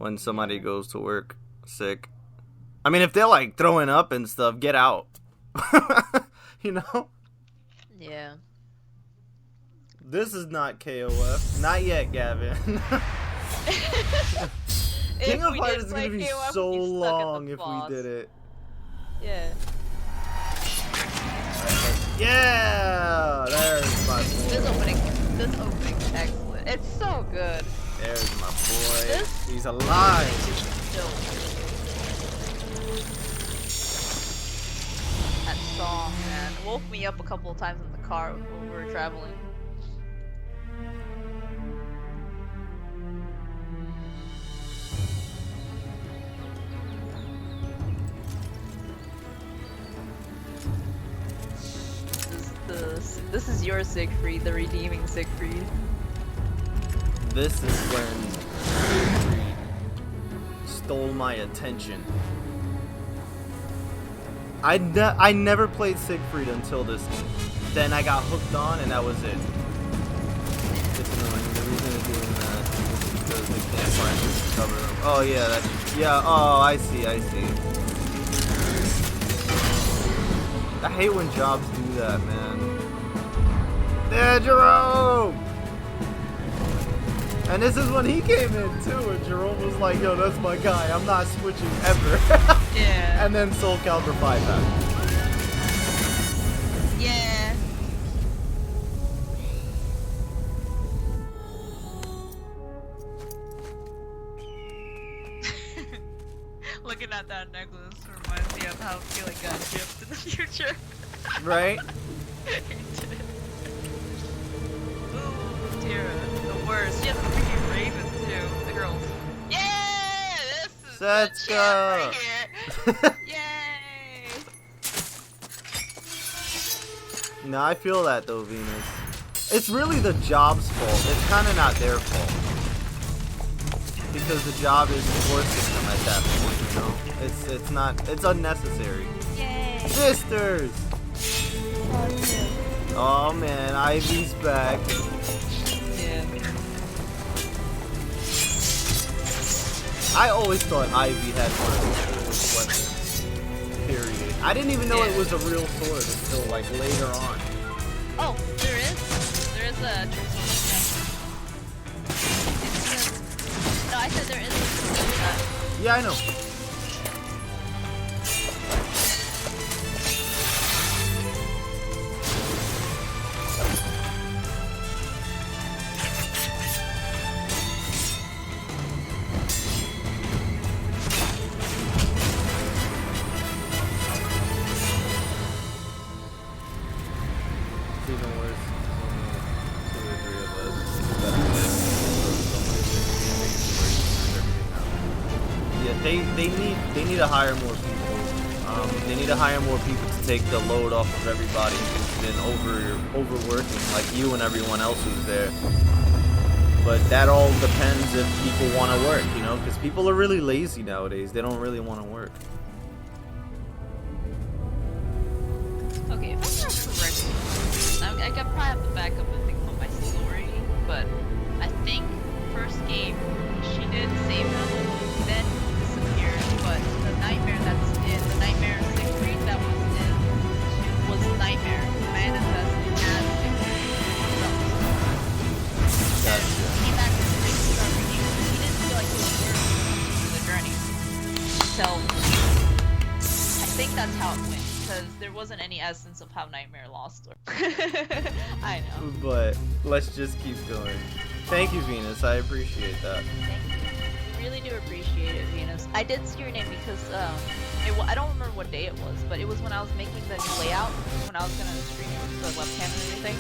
when somebody goes to work sick. I mean, if they're like throwing up and stuff, get out. You know? Yeah. This is not KOF. Not yet, Gavin. King of Fighters is gonna be KOF, so long if we did it. Yeah. Yeah! There's my boy. This opening is excellent. It's so good. There's my boy. He's alive. That song, man, woke me up a couple of times in the car when we were traveling. This is your Siegfried, the redeeming Siegfried. This is when Siegfried stole my attention. I never played Siegfried until this game. Then I got hooked on, and that was it. It's annoying. The reason they're doing that is because they can't find this cover. Oh yeah, oh I see. I hate when jobs do that, man. Yeah, Jerome! And this is when he came in too, and Jerome was like, yo, that's my guy, I'm not switching ever. Yeah. And then Soul Calibur 5 happened. Yeah. Looking at that necklace reminds me of how Keely got gypped in the future. Right? Ooh, Tira, the worst. She has a freaking raven too. The girls. Yeah! This is Let's the go! right here. Yay! No, I feel that though, Venus. It's really the job's fault. It's kind of not their fault. Because the job is forcing them at that point, you know? It's not, it's unnecessary. Yay! Sisters! Oh man, Ivy's back. Yeah. I always thought Ivy had one of the coolest weapons. Period. I didn't even know it was a real sword until like later on. Oh, there is a No, I said there is a Yeah, I know. Even worse. Two or three of us. Yeah, they need to hire more people. They need to hire more people to take the load off of everybody who's been overworking, like you and everyone else who's there. But that all depends if people want to work, you know, because people are really lazy nowadays. They don't really want to work. Okay, if I'm not correct, I could probably have to back up and think about my story, but I think first game she did save him, then disappeared. But the nightmare that's in the nightmare Siegfried that was Nightmare, manifested as Siegfried. And he came back to the ring to start redeeming. He didn't feel like he was worth the journey. So I think that's how it went. Because there wasn't any essence of how Nightmare lost her. I know. But let's just keep going. Thank you, Venus. I appreciate that. Thank you. Really do appreciate it, Venus. I did see your name because I don't remember what day it was, but it was when I was making the new layout. When I was gonna stream with the webcam and everything.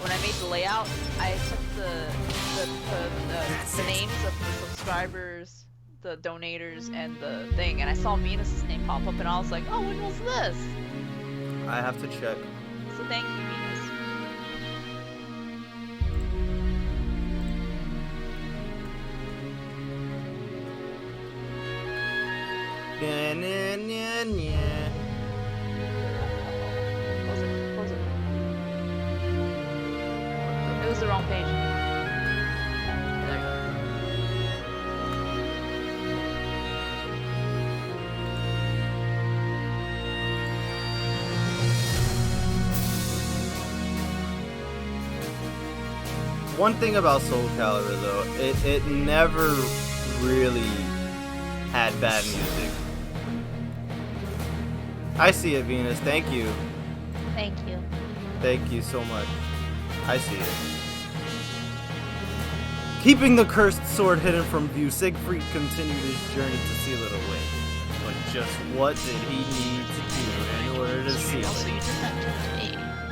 When I made the layout, I took the names of the subscribers, the donators, and the thing, and I saw Venus's name pop up, and I was like, oh, when was this? I have to check. So thank you, Venus. Close it. It was the wrong page. There you One thing about Soul Calibur though, it never really had bad music. I see it, Venus. Thank you. Thank you. Thank you so much. I see it. Keeping the cursed sword hidden from view, Siegfried continued his journey to seal it away. But just what did he need to do in order to seal Also, you it? just sent it to me.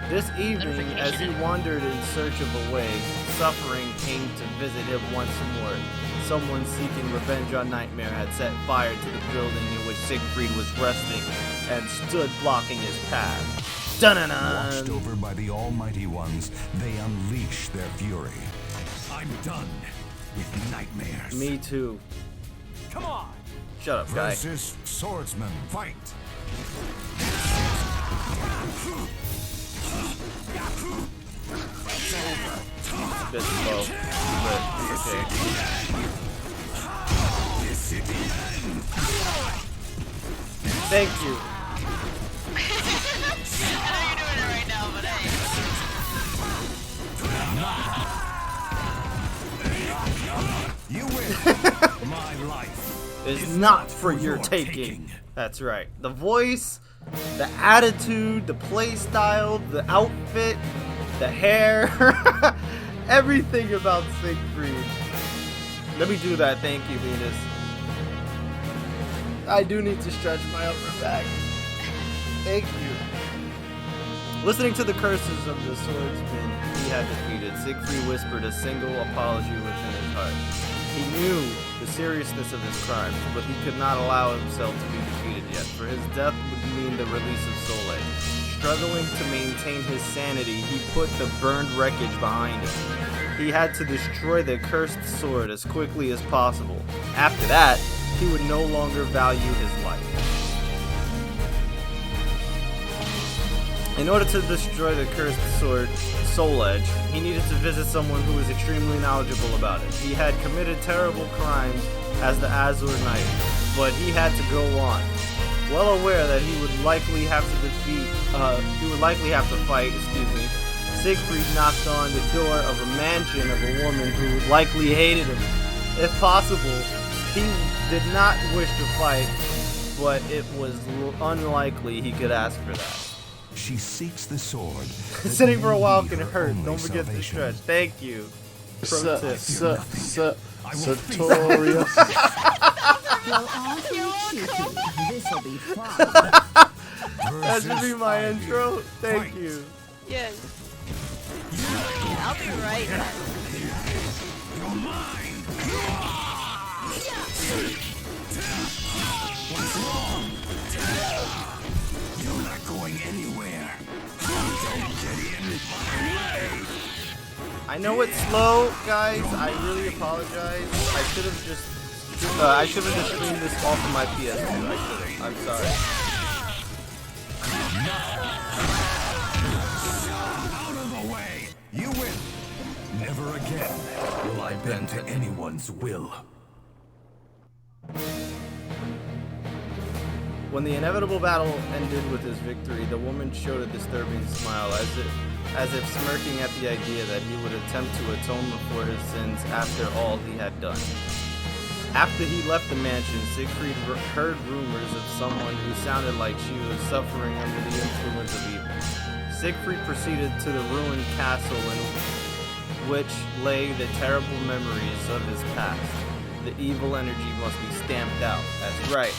This evening, as he wandered in search of a way, suffering came to visit him once more. Someone seeking revenge on Nightmare had set fire to the building in which Siegfried was resting and stood blocking his path. Dun-dun-dun! Watched over by the Almighty Ones, they unleash their fury. I'm done with nightmares. Me too. Come on! Shut up, guy. Versus Swordsman, fight! It's a bit slow, but it's okay. Thank you. I know you're doing it right now, but hey. You win! My life Is not for your taking. That's right. The voice, the attitude, the play style, the outfit, the hair, everything about Siegfried. Let me do that. Thank you, Venus. I do need to stretch my upper back. Thank you. Listening to the curses of the swordsman he had defeated, Siegfried whispered a single apology within his heart. He knew the seriousness of his crimes, but he could not allow himself to be defeated yet, for his death would mean the release of Soleil. Struggling to maintain his sanity, he put the burned wreckage behind him. He had to destroy the cursed sword as quickly as possible. After that, he would no longer value his life. In order to destroy the cursed sword, Soul Edge, he needed to visit someone who was extremely knowledgeable about it. He had committed terrible crimes as the Azure Knight, but he had to go on. Well aware that he would likely have to fight, Siegfried knocked on the door of a mansion of a woman who likely hated him. If possible, he did not wish to fight, but it was unlikely he could ask for that. She seeks the sword. Sitting for a while can hurt. Don't forget to stretch. Thank you. Pro tip. Sartorius. Well, on to shooting. This'll be fun. That should be my intro. Thank you. Yes. I'll be right back. You're mine! What's wrong? You're not going anywhere. Don't get in my way. I know it's slow, guys. I really apologize. I should have just streamed this off of my PS2. I should have. I'm sorry. Out of the way! You win! Never again will I bend to anyone's will. When the inevitable battle ended with his victory, the woman showed a disturbing smile, as if smirking at the idea that he would attempt to atone for his sins after all he had done. After he left the mansion, Siegfried heard rumors of someone who sounded like she was suffering under the influence of evil. Siegfried proceeded to the ruined castle in which lay the terrible memories of his past. The evil energy must be stamped out. That's right.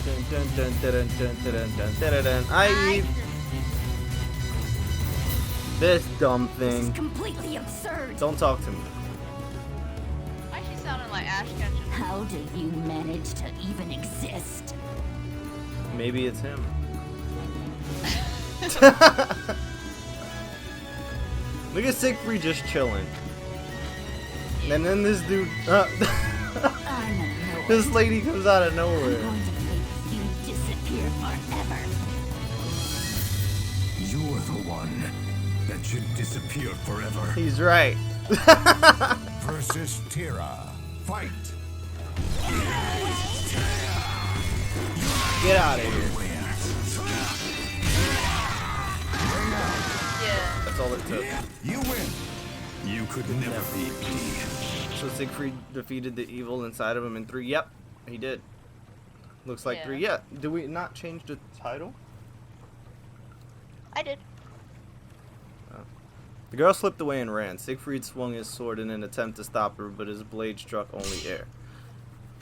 Dun, dun, dun, dun, dun, dun, dun, dun, dun, dun. I need this dumb thing. It's completely absurd. Don't talk to me. Why is she sounding like Ash Ketchum? How do you manage to even exist? Maybe it's him. Look at Siegfried just chilling. And then this dude, this lady comes out of I'm nowhere. going to make you disappear forever. You're the one that should disappear forever. He's right. Versus Tira. Fight! Get out of here. Yeah. That's all it took. You win. You could never beat me. So Siegfried defeated the evil inside of him in 3. Yep, he did. Looks like Yeah. 3. Yeah. Did we not change the title? I did. The girl slipped away and ran. Siegfried swung his sword in an attempt to stop her, but his blade struck only air.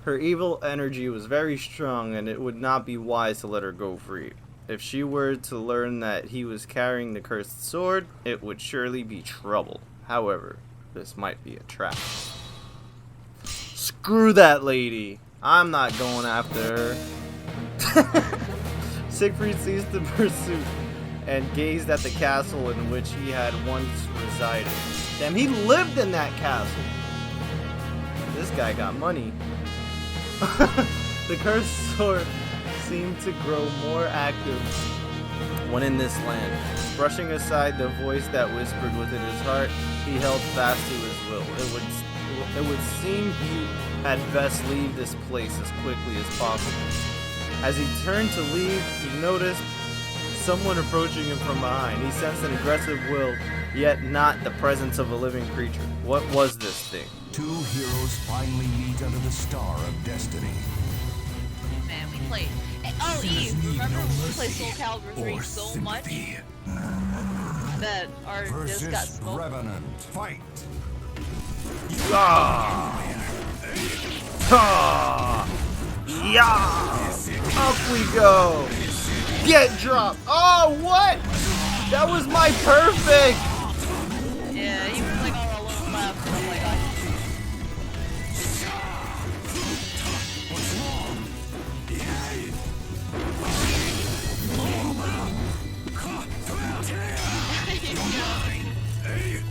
Her evil energy was very strong, and it would not be wise to let her go free. If she were to learn that he was carrying the cursed sword, it would surely be trouble. However, this might be a trap. Screw that lady! I'm not going after her. Siegfried ceased the pursuit and gazed at the castle in which he had once resided. Damn, he lived in that castle! This guy got money. The cursed sword seemed to grow more active when in this land. Brushing aside the voice that whispered within his heart, he held fast to his will. It would seem he had best leave this place as quickly as possible. As he turned to leave, he noticed someone approaching him from behind. He sensed an aggressive will, yet not the presence of a living creature. What was this thing? 2 heroes finally meet under the star of destiny. Man, we played. Oh, Eve, remember when we played Soul Calibur 3 so much that our disc got Versus smoked? Revenant. Fight. Ah! Ah! Yeah! Up we go! Get dropped! Oh, what? That was my perfect! Yeah, he was like all alone left. I'm like,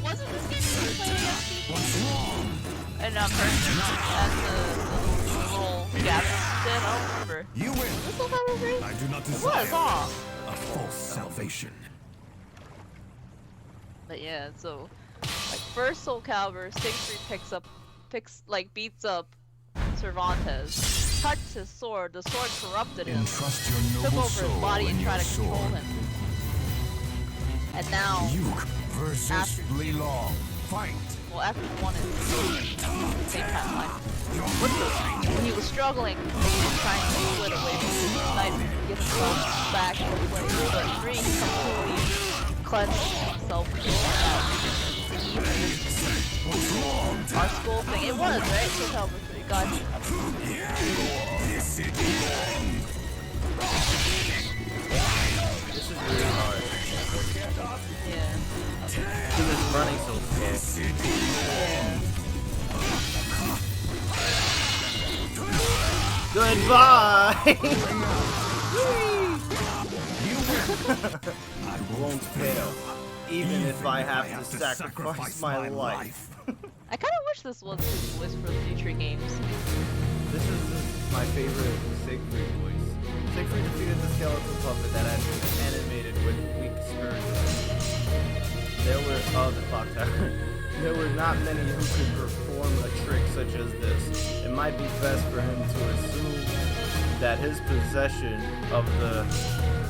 wasn't this game you played against people? And person at the little gathering did? I don't remember. You win. Was Soul Calibur 3? I do not It desire was, huh? a false salvation. But yeah, so like first Soul Calibur, Siegfried beats up Cervantes, touched his sword, the sword corrupted him, Entrust your took noble over his soul body in and tried your to control sword. him. And now, Yuke versus After Li Long. Fight. well, after one and at the same time, like, when he was struggling, he was trying to split away from his knife to get himself back in the place. But 3, he completely cleansed himself from that our school thing. It was, right? Soul Calibur 3. God. This is really hard. Yeah. He was running so slow. Goodbye! I won't fail, even if I have to sacrifice my life. I kind of wish this was his voice for future games. This is my favorite Siegfried voice. Siegfried defeated the skeleton puppet that had been animated with weak skirts. The clock tower. There were not many who could perform a trick such as this. It might be best for him to assume that his possession of the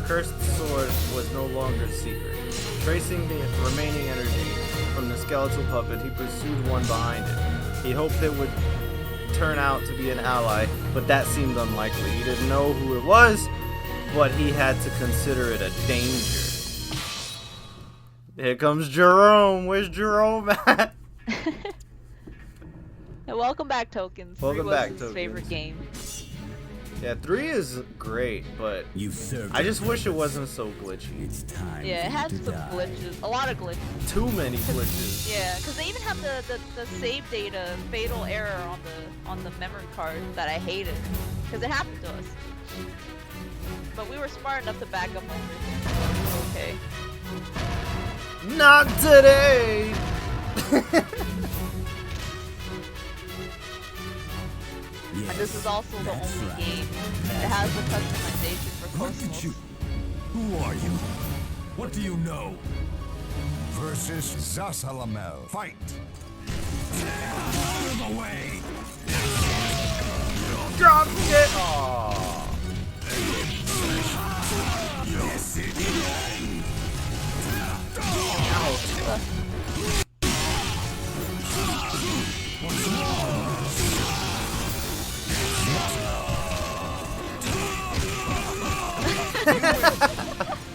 cursed sword was no longer secret. Tracing the remaining energy from the skeletal puppet, he pursued one behind it. He hoped it would turn out to be an ally, but that seemed unlikely. He didn't know who it was, but he had to consider it a danger. Here comes Jerome. Where's Jerome at? And welcome back, Tokens. Welcome 3 was back, his Tokens. favorite game. Yeah, 3 is great, but You served I just wish it wasn't so glitchy. It's time. Yeah, it had some glitches, a lot of glitches. Too many glitches. Yeah, because they even have the save data fatal error on the memory card that I hated, because it happened to us. But we were smart enough to back up everything. Okay. Not today! And this is also the only game that has the customization for Look at Cosmos. you. Who are you? What do you know? Versus Zasalamel. Fight. Out of the way. Drop it! Aww. Yes, it is. Ouch.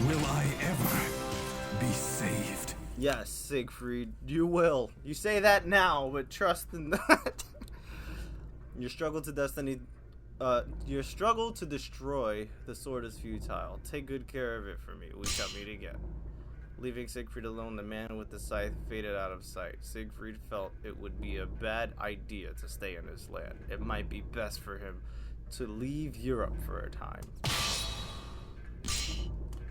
Will I ever be saved? Yes, Siegfried, you will. You say that now, but trust in that. Your struggle to destroy the sword is futile. Take good care of it for me. We shall meet again. Leaving Siegfried alone, the man with the scythe faded out of sight. Siegfried felt it would be a bad idea to stay in his land. It might be best for him to leave Europe for a time.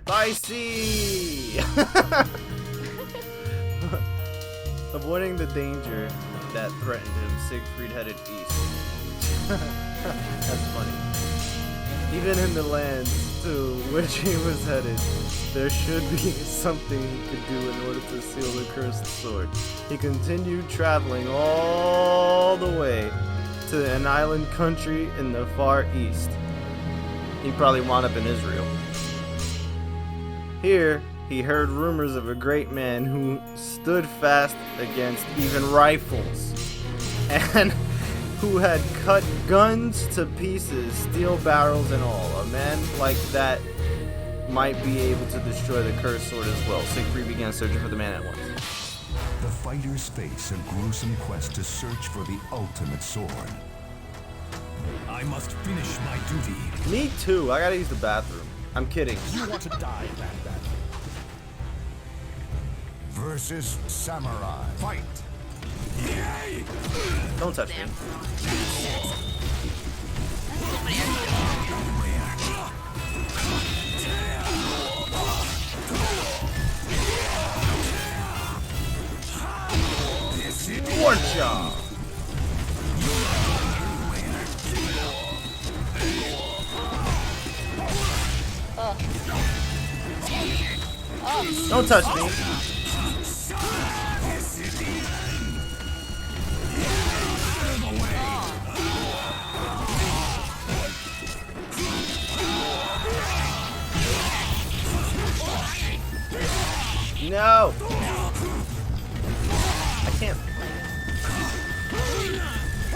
By sea! Avoiding the danger that threatened him, Siegfried headed east. That's funny. Even in the lands to which he was headed, there should be something he could do in order to seal the cursed sword. He continued traveling all the way to an island country in the far east. He probably wound up in Israel. Here, he heard rumors of a great man who stood fast against even rifles, and who had cut guns to pieces, steel barrels and all. A man like that might be able to destroy the cursed sword as well. Siegfried began searching for the man at once. The fighters face a gruesome quest to search for the ultimate sword. I must finish my duty. Me too. I gotta use the bathroom. I'm kidding. You want to die in that battle? Versus samurai. Fight! Yay! Don't touch me. Sword job. Don't touch me. No! I can't.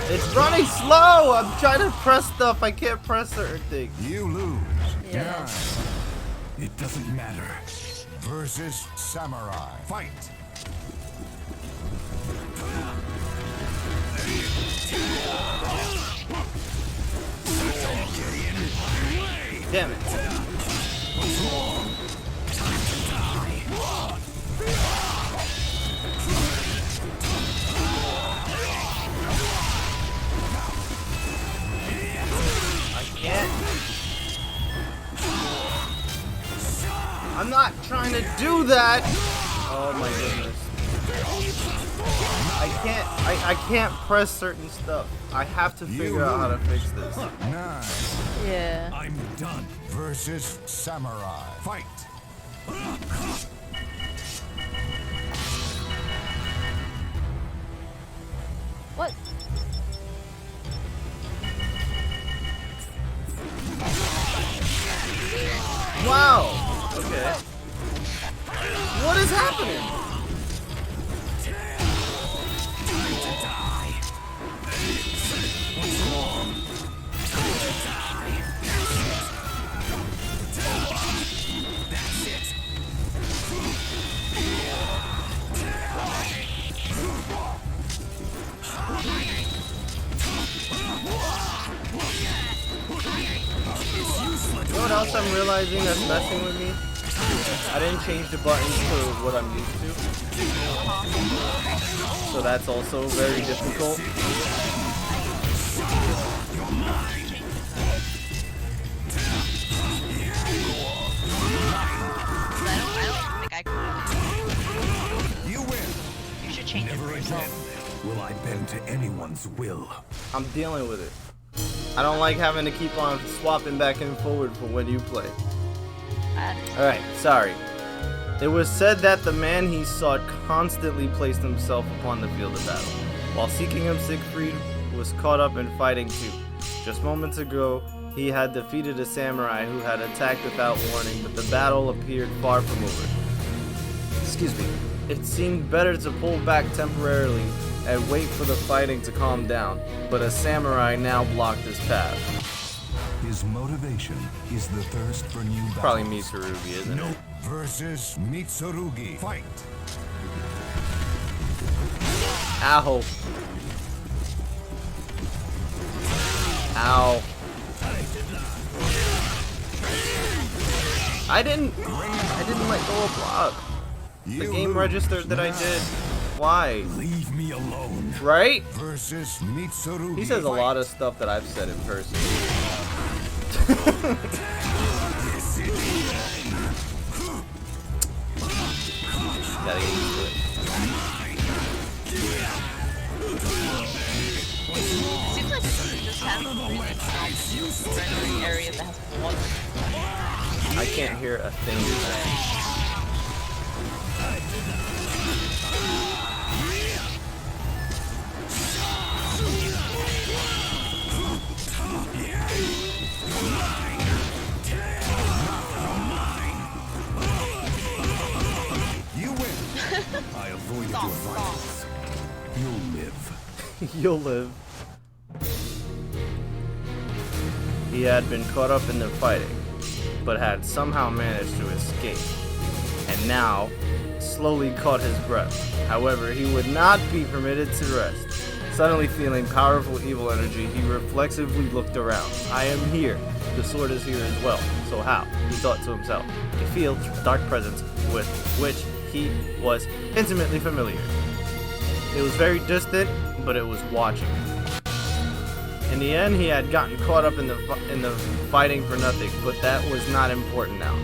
It's running slow! I'm trying to press stuff. I can't press certain things. You lose. Yeah. It doesn't matter. Versus samurai. Fight! Damn it. I'm not trying to do that. Oh my goodness. I can't press certain stuff. I have to figure out how to fix this. Nice. Yeah. I'm done. Versus samurai. Fight. What? Wow. Okay. What is happening? You know what else I'm realizing that's messing with me? I didn't change the buttons to what I'm used to. So that's also very difficult. I don't think I can. You win. You should change it Never for again yourself. will I bend to anyone's will. I'm dealing with it. I don't like having to keep on swapping back and forward for when you play. Alright, sorry. It was said that the man he sought constantly placed himself upon the field of battle. While seeking him, Siegfried was caught up in fighting too. Just moments ago, he had defeated a samurai who had attacked without warning, but the battle appeared far from over. Excuse me. It seemed better to pull back temporarily and wait for the fighting to calm down, but a samurai now blocked his path. His motivation is the thirst for new battles. Probably Mitsurugi, isn't it? Versus Mitsurugi. Fight! Ow. Ow. I didn't let go of block. The game registered that I did. Why? Leave me alone. Right? Versus Mitsurugi. He says a lot of stuff that I've said in person. Gotta get used to it. Seems like it's just having really strong rendering area that has water. I can't hear a thing you're saying. You win. I avoided your violence. You'll live. You'll live. He had been caught up in the fighting, but had somehow managed to escape, and now slowly caught his breath. However, he would not be permitted to rest. Suddenly feeling powerful evil energy, he reflexively looked around. I am here. The sword is here as well. So how? He thought to himself. A field, dark presence with which he was intimately familiar. It was very distant, but it was watching. In the end, he had gotten caught up in the fighting for nothing, but that was not important now.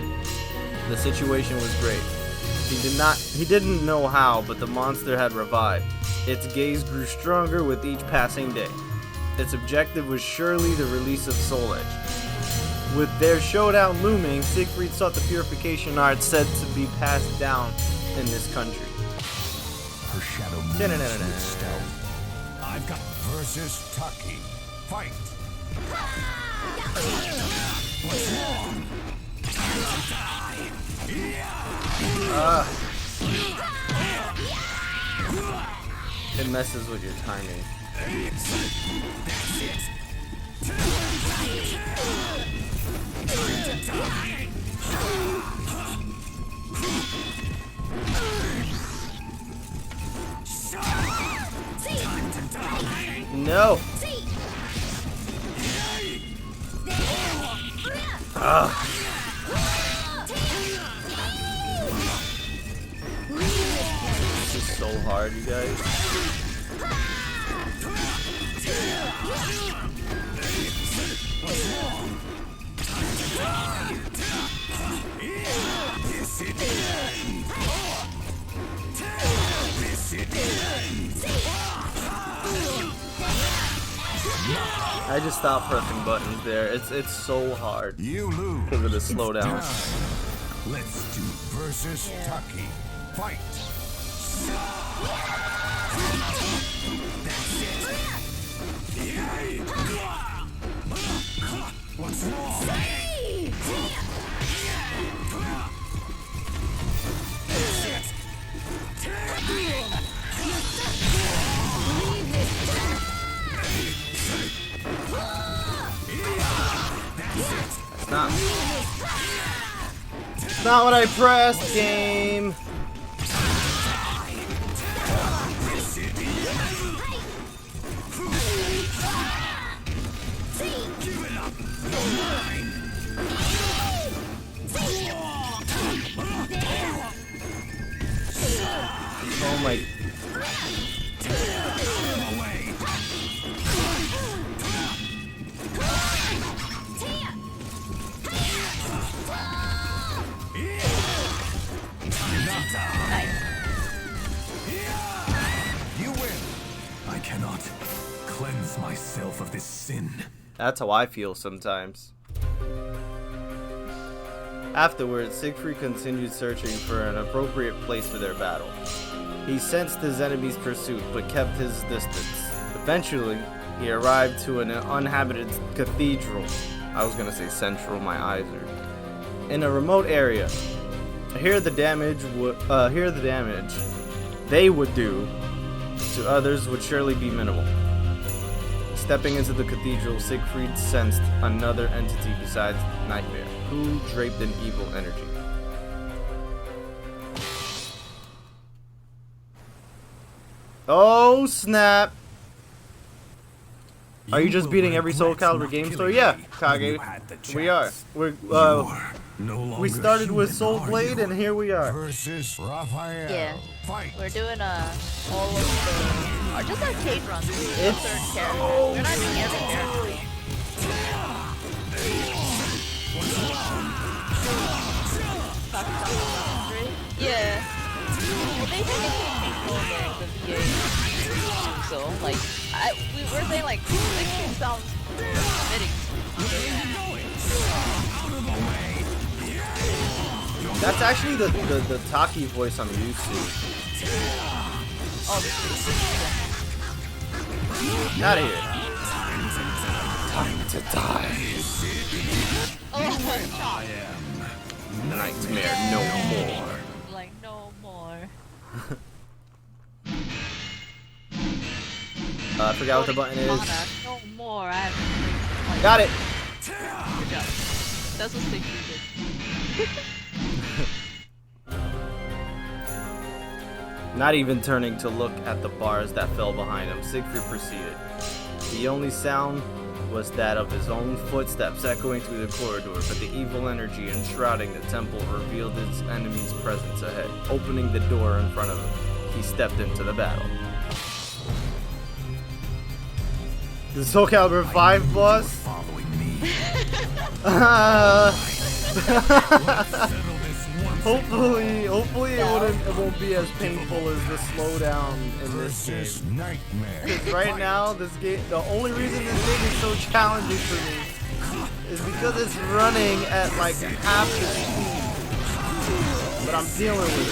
The situation was great. He didn't know how, but the monster had revived. Its gaze grew stronger with each passing day. Its objective was surely the release of Soul Edge. With their showdown looming, Siegfried sought the purification art said to be passed down in this country. Her shadow moves with stealth. I've got versus Taki. Fight! What's wrong? It messes with your timing. No! This is so hard, you guys. I just stopped pressing buttons there. It's so hard You lose. because of the slowdown. Let's do versus Taki. Fight! What's wrong? It's not what I pressed, game. Oh my. You win. I cannot cleanse myself of this sin. That's how I feel sometimes. Afterwards, Siegfried continued searching for an appropriate place for their battle. He sensed his enemy's pursuit, but kept his distance. Eventually, he arrived to an uninhabited cathedral. I was gonna say central, my eyes are. In a remote area. Here the damage they would do to others would surely be minimal. Stepping into the cathedral, Siegfried sensed another entity besides Nightmare, who draped in evil energy. Oh snap! Are you just beating every Soul Calibur game story? Yeah, Kage. We are. We started with Soul Blade, and here we are. Versus Raphael. Yeah. Fight. We're doing all of the, or just arcade runs. It's Certain characters. We're not doing every character. Yeah. Well, they technically changed the VA, so like we were saying like 16 sounds fitting. That's actually the Taki voice I'm used to. Oh, Out of here. Time to die. oh my god. Nightmare no more. Like no more. I forgot what the button is. Mana, no more. I have like, Got it. good job. That's what Siegfried did. Not even turning to look at the bars that fell behind him, Siegfried proceeded. The only sound was that of his own footsteps echoing through the corridor, but the evil energy enshrouding the temple revealed its enemy's presence ahead. Opening the door in front of him, he stepped into the battle. The Soul Calibur 5 boss? Following me. Hopefully it won't be as painful as the slowdown in this Versus game. Nightmare. Because right now, this game, the only reason this game is so challenging for me is because it's running at like half the speed. But I'm dealing with it.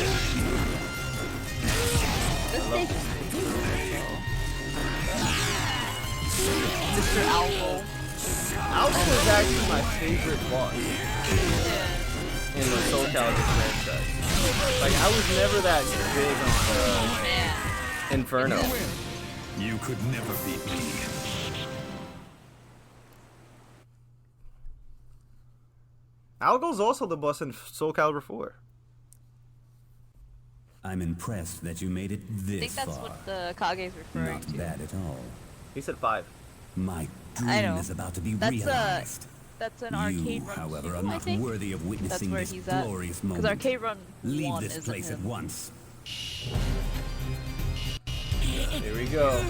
This stage is Mr. Alvo. Alpha is actually my favorite boss in the Soul Calibur franchise. Like, I was never that big on Inferno. You could never beat me. Algo's also the boss in Soul Calibur 4. I'm impressed that you made it I this think that's far. what the Kage's referring Not to. bad at all. He said 5. My I dream know. is about to be That's realized. That's an You, arcade run. however, are two, I not think. worthy of That's witnessing where this he's at. glorious Because moment. arcade run Leave 1 this isn't place at him. once. Here we go.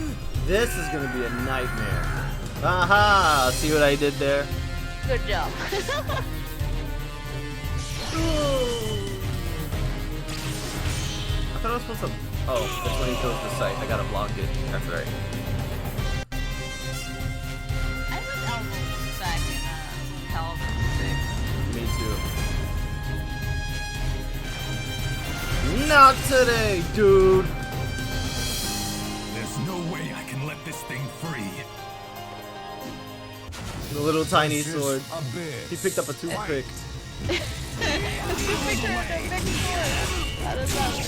This is gonna be a nightmare. Aha! See what I did there? Good job. I thought I was supposed to. Oh, that's when he goes to sight. I gotta block it. That's right. I wish Alvo was back in Calibur 6. Me too. Not today, dude. There's no way I can let this thing free. The little tiny Versus sword. Abyss. He picked up a toothpick. How does that work?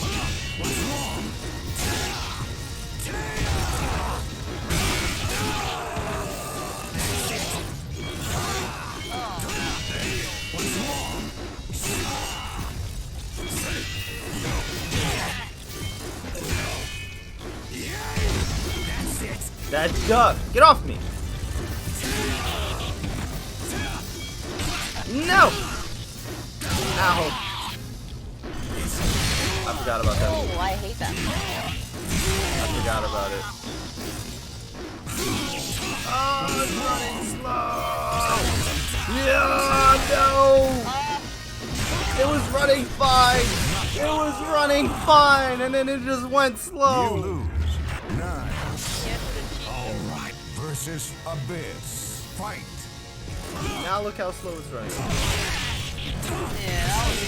That duck! Get off me! No! Ow! I forgot about that. Oh, I hate that. I forgot about it. Oh, it's running slow! Yeah, no! It was running fine! It was running fine! And then it just went You slow! lose. 9. All Alright. Versus Abyss. Fight. Now look how slow it's running. Yeah, that was...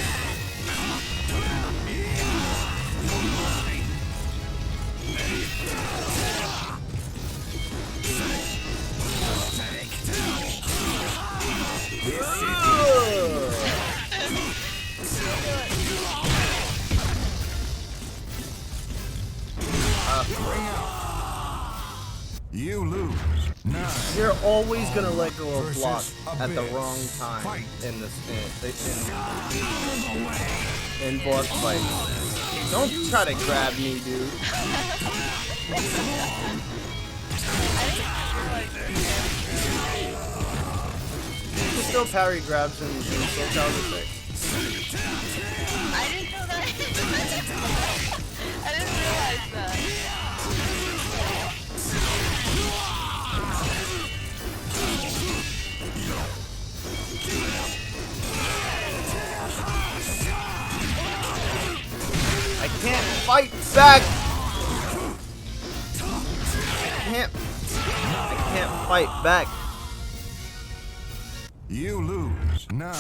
You lose. 9. You're always gonna let go of block Versus at the Abyss. wrong time Fight. in boss fights. Don't try to grab me, dude. You can still parry grabs in Soul Calibur 6. I didn't know that. I didn't realize that. I can't fight back. I can't fight back. You lose. 9.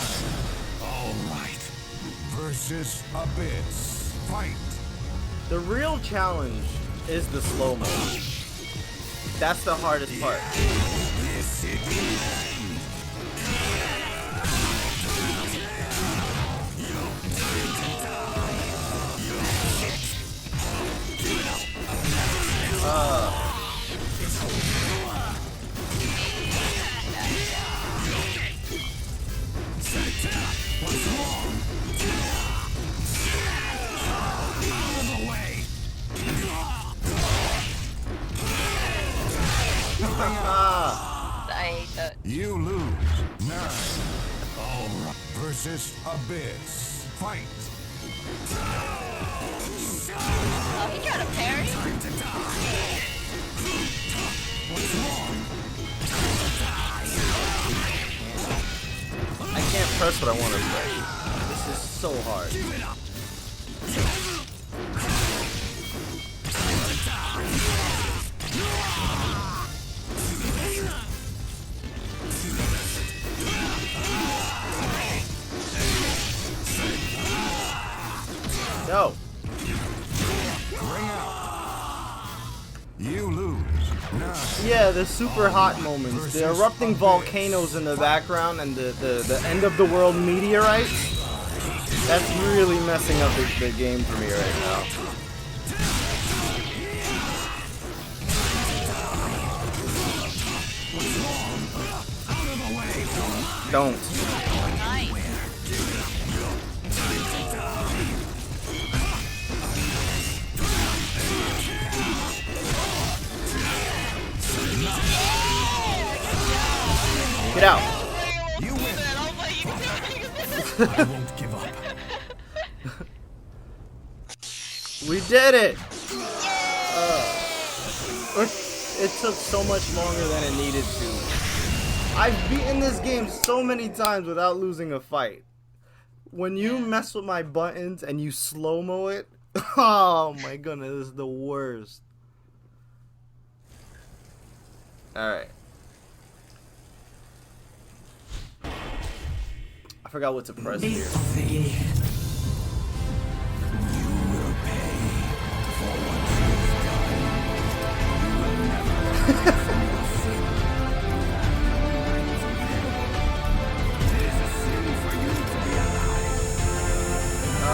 All right. Versus Abyss. Fight. The real challenge is the slow-mo. That's the hardest part. I hate that. You lose. 9. All right. Versus Abyss. Fight. Oh, he tried to parry? I can't press what I want to press. This is so hard. Yo. You lose. 9. Yeah, the super hot moments, the erupting volcanoes in the background, and the end of the world meteorites. That's really messing up the game for me right now. Don't. Nice. Get out. You win. I won't give up. We did it. It took so much longer than it needed to. I've beaten this game so many times without losing a fight. When you mess with my buttons and you slow-mo it, oh my goodness, this is the worst. Alright. I forgot what to press here.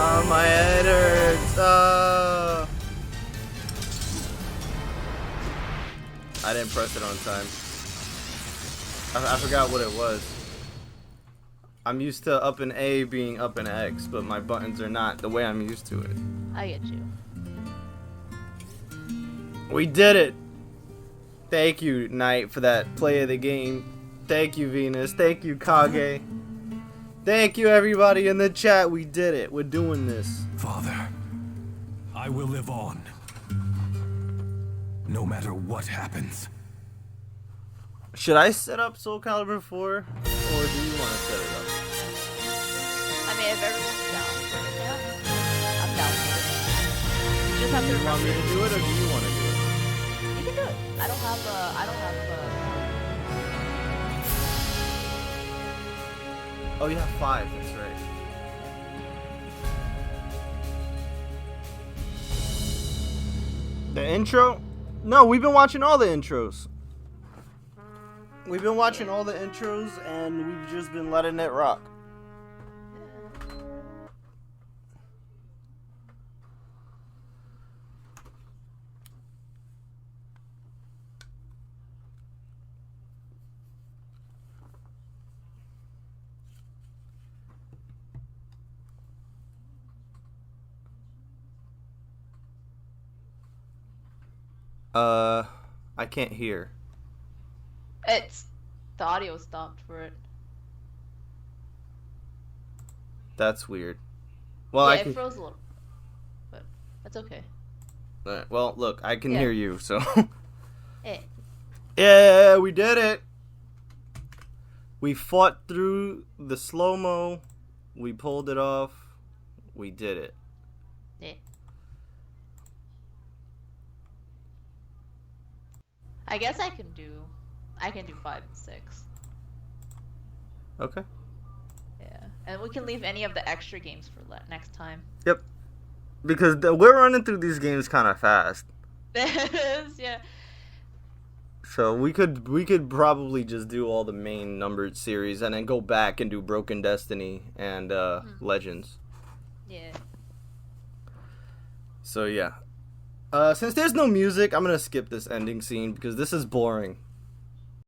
Oh, my head hurts. I didn't press it on time. I forgot what it was. I'm used to up and A being up and X, but my buttons are not the way I'm used to it. I get you. We did it! Thank you, Knight, for that play of the game. Thank you, Venus. Thank you, Kage. Thank you, everybody in the chat. We did it. We're doing this. Father, I will live on. No matter what happens. Should I set up Soul Calibur 4? Or do you want to set it up? I mean, if everyone's down for it, yeah. I'm down for it. You just have to Do you want me remember. to do it, or do you want to do it? You can do it. I don't have Oh, you have 5. That's right. The intro? No, we've been watching all the intros. We've been watching all the intros, and we've just been letting it rock. I can't hear. It's the audio stopped for it. That's weird. Well, Yeah, I it can. froze a little, but that's okay. Alright, well, look, I can Yeah. hear you, so. Eh. Yeah, we did it. We fought through the slow-mo. We pulled it off. We did it. Eh. I guess I can do 5 and 6. Okay. Yeah, and we can leave any of the extra games for next time. Yep. Because we're running through these games kind of fast. Yeah. So we could probably just do all the main numbered series and then go back and do Broken Destiny and Legends. Yeah. So yeah. Since there's no music, I'm gonna skip this ending scene because this is boring.